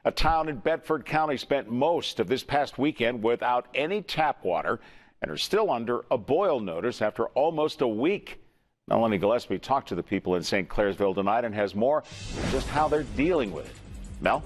A town in Bedford County spent most of this past weekend without any tap water and are still under a boil notice after almost a week. Melanie Gillespie talked to the people in St. Clairsville tonight and has more on just how they're dealing with it. Mel?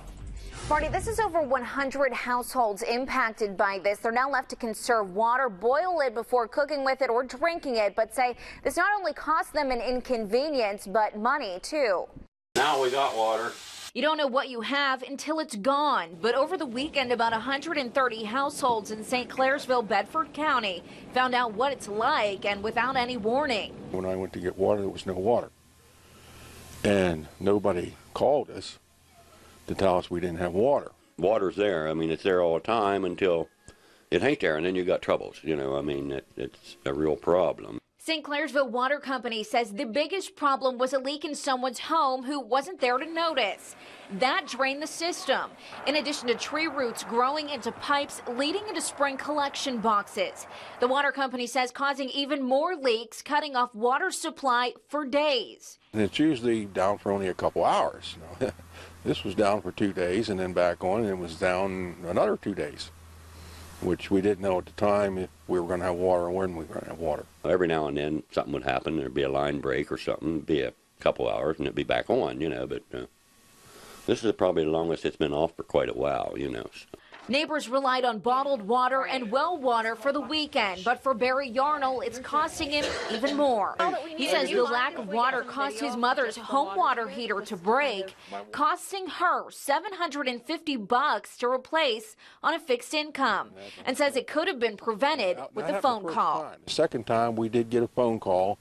Marty, this is over 100 households impacted by this. They're now left to conserve water, boil it before cooking with it or drinking it, but say this not only costs them an inconvenience, but money too. Now we got water. You don't know what you have until it's gone. But over the weekend, about 130 households in St. Clairsville, Bedford County, found out what it's like and without any warning. When I went to get water, there was no water. And nobody called us to tell us we didn't have water. Water's there. I mean, it's there all the time until it ain't there, and then you got troubles. You know, I mean, it's a real problem. St. Clairsville Water Company says the biggest problem was a leak in someone's home who wasn't there to notice. That drained the system, in addition to tree roots growing into pipes leading into spring collection boxes. The water company says causing even more leaks, cutting off water supply for days. And it's usually down for only a couple hours. This was down for 2 days and then back on, and it was down another 2 days, which we didn't know at the time if we were going to have water or when we were going to have water. Every now and then something would happen. There'd be a line break or something. It'd be a couple hours and it'd be back on, you know. But this is probably the longest it's been off for quite a while, you know. So. Neighbors relied on bottled water and well water for the weekend, but for Barry Yarnall, it's costing him even more. He says the lack of water cost his mother's home water heater to break, costing her $750 to replace on a fixed income, and says it could have been prevented with a phone call. The second time we did get a phone call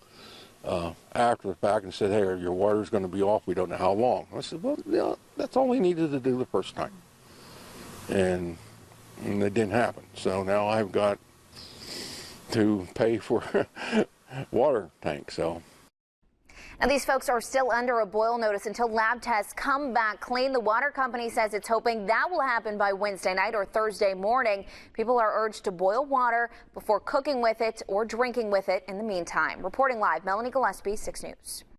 after the fact and said, hey, your water's going to be off, we don't know how long. I said, well, yeah, that's all we needed to do the first time. And it didn't happen. So now I've got to pay for water tank. So. And these folks are still under a boil notice until lab tests come back clean. The water company says it's hoping that will happen by Wednesday night or Thursday morning. People are urged to boil water before cooking with it or drinking with it in the meantime. Reporting live, Melanie Gillespie, 6 News.